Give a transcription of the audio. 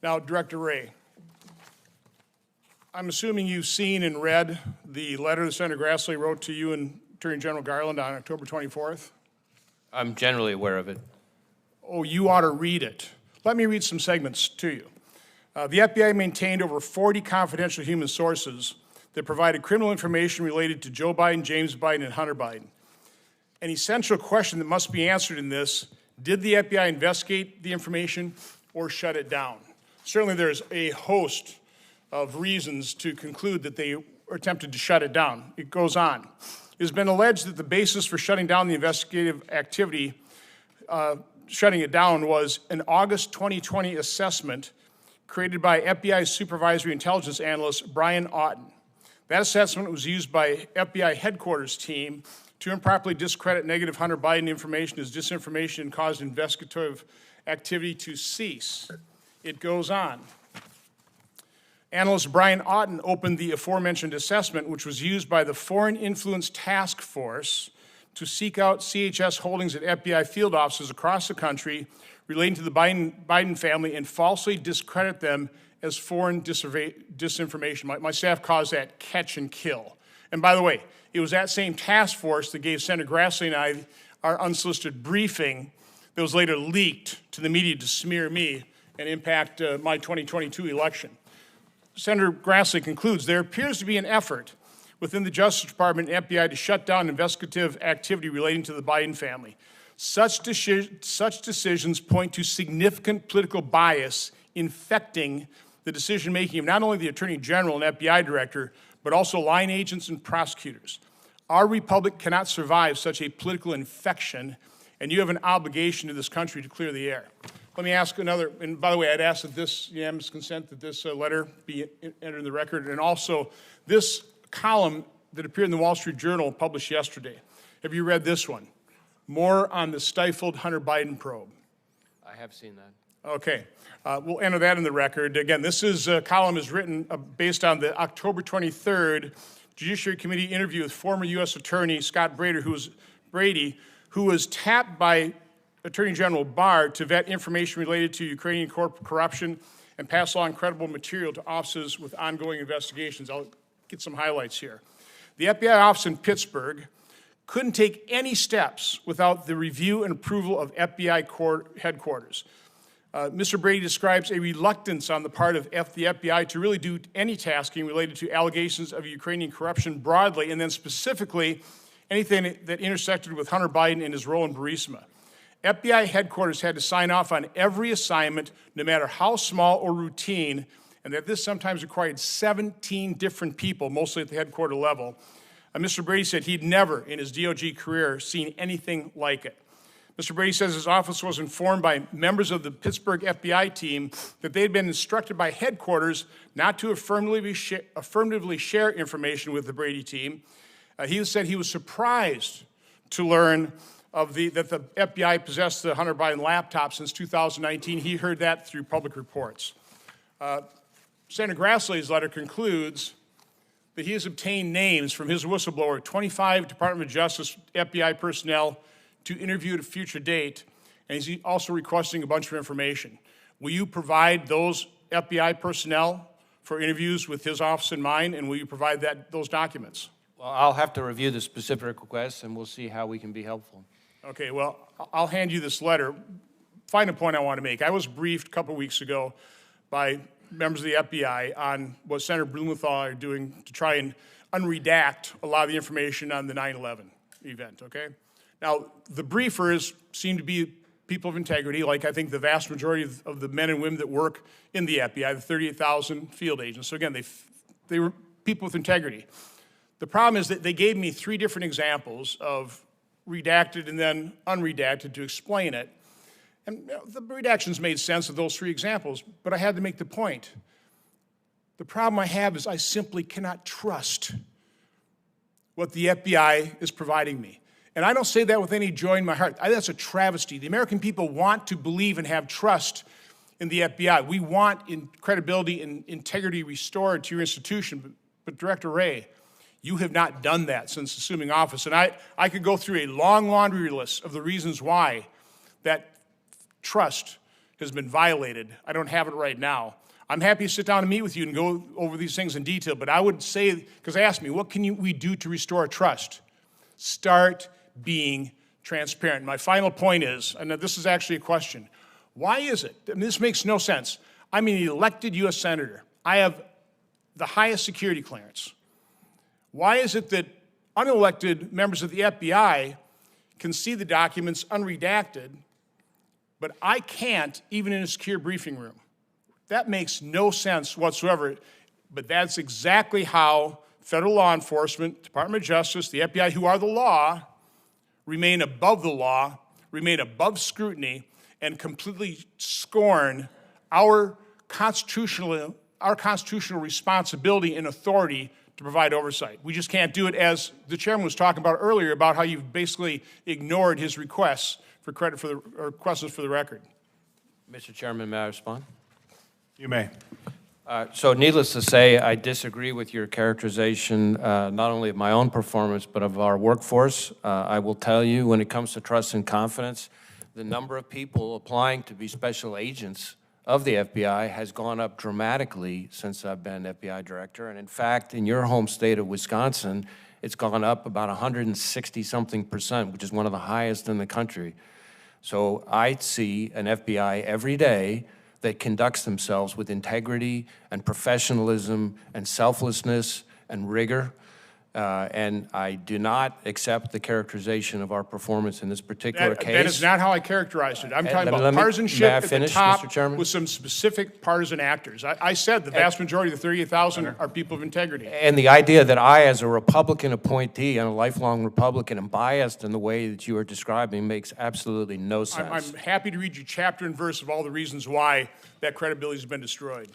Now, Director Wray, I'm assuming you've seen and read the letter that Senator Grassley wrote to you and Attorney General Garland on October 24th? I'm generally aware of it. Oh, you ought to read it. Let me read some segments to you. The FBI maintained over 40 confidential human sources that provided criminal information related to Joe Biden, James Biden, and Hunter Biden. An essential question that must be answered in this: did the FBI investigate the information or shut it down? Certainly there's a host of reasons to conclude that they attempted to shut it down. It goes on. It has been alleged that the basis for shutting down the investigative activity, shutting it down, was an August 2020 assessment created by FBI Supervisory Intelligence Analyst Brian Auten. That assessment was used by FBI headquarters team to improperly discredit negative Hunter Biden information as disinformation and caused investigative activity to cease. It goes on. Analyst Brian Auten opened the aforementioned assessment, which was used by the Foreign Influence Task Force to seek out CHS holdings at FBI field offices across the country relating to the Biden family and falsely discredit them as foreign disinformation. My staff calls that catch and kill. And by the way, it was that same task force that gave Senator Grassley and I our unsolicited briefing that was later leaked to the media to smear me and impact my 2022 election. Senator Grassley concludes, there appears to be an effort within the Justice Department and FBI to shut down investigative activity relating to the Biden family. Such decisions point to significant political bias infecting the decision-making of not only the Attorney General and FBI Director, but also line agents and prosecutors. Our republic cannot survive such a political infection, and you have an obligation to this country to clear the air. Let me ask another, and by the way, I'd ask that this unanimous consent that this letter be entered in the record, and also this column that appeared in the Wall Street Journal published yesterday. Have you read this one? More on the stifled Hunter Biden probe. I have seen that. Okay, we'll enter that in the record. Again, this column is written based on the October 23rd Judiciary Committee interview with former U.S. Attorney Scott Brady, who was tapped by Attorney General Barr to vet information related to Ukrainian corruption and pass along credible material to offices with ongoing investigations. I'll get some highlights here. The FBI office in Pittsburgh couldn't take any steps without the review and approval of FBI headquarters. Mr. Brady describes a reluctance on the part of the FBI to really do any tasking related to allegations of Ukrainian corruption broadly, and then specifically anything that intersected with Hunter Biden and his role in Burisma. FBI headquarters had to sign off on every assignment, no matter how small or routine, and that this sometimes required 17 different people, mostly at the headquarter level. Mr. Brady said he'd never in his DOJ career seen anything like it. Mr. Brady says his office was informed by members of the Pittsburgh FBI team that they had been instructed by headquarters not to affirmatively share information with the Brady team. He said he was surprised to learn that the FBI possessed the Hunter Biden laptop since 2019. He heard that through public reports. Senator Grassley's letter concludes that he has obtained names from his whistleblower, 25 Department of Justice FBI personnel, to interview at a future date, and he's also requesting a bunch of information. Will you provide those FBI personnel for interviews with his office in mind, and will you provide those documents? Well, I'll have to review the specific requests, and we'll see how we can be helpful. Okay, well, I'll hand you this letter. Final point I want to make. I was briefed a couple weeks ago by members of the FBI on what Senator Blumenthal are doing to try and unredact a lot of the information on the 9/11 event, okay? Now, the briefers seem to be people of integrity, like I think the vast majority of the men and women that work in the FBI, the 38,000 field agents. So again, they were people with integrity. The problem is that they gave me 3 different examples of redacted and then unredacted to explain it. And the redactions made sense of those 3 examples, but I had to make the point. The problem I have is I simply cannot trust what the FBI is providing me. And I don't say that with any joy in my heart. That's a travesty. The American people want to believe and have trust in the FBI. We want credibility and integrity restored to your institution. But Director Wray, you have not done that since assuming office. And I could go through a long laundry list of the reasons why that trust has been violated. I don't have it right now. I'm happy to sit down and meet with you and go over these things in detail, but I would say, because they asked me, what can we do to restore trust? Start being transparent. My final point is, and this is actually a question, why is it, and this makes no sense, I'm an elected U.S. Senator. I have the highest security clearance. Why is it that unelected members of the FBI can see the documents unredacted, but I can't, even in a secure briefing room? That makes no sense whatsoever, but that's exactly how federal law enforcement, Department of Justice, the FBI, who are the law, remain above the law, remain above scrutiny, and completely scorn our constitutional responsibility and authority to provide oversight. We just can't do it, as the chairman was talking about earlier, about how you've basically ignored his requests for credit for the, or questions for the record. Mr. Chairman, may I respond? You may. So needless to say, I disagree with your characterization, not only of my own performance, but of our workforce. I will tell you, when it comes to trust and confidence, the number of people applying to be special agents of the FBI has gone up dramatically since I've been FBI director. And in fact, in your home state of Wisconsin, it's gone up about 160-something%, which is one of the highest in the country. So I see an FBI every day that conducts themselves with integrity and professionalism and selflessness and rigor. And I do not accept the characterization of our performance in this particular case. That is not how I characterized it. I'm talking about May partisanship I at finish, the top Mr. Chairman? with some specific partisan actors. I said the vast majority of the 38,000 are people of integrity. And the idea that I, as a Republican appointee and a lifelong Republican, am biased in the way that you are describing makes absolutely no sense. I'm happy to read you chapter and verse of all the reasons why that credibility has been destroyed.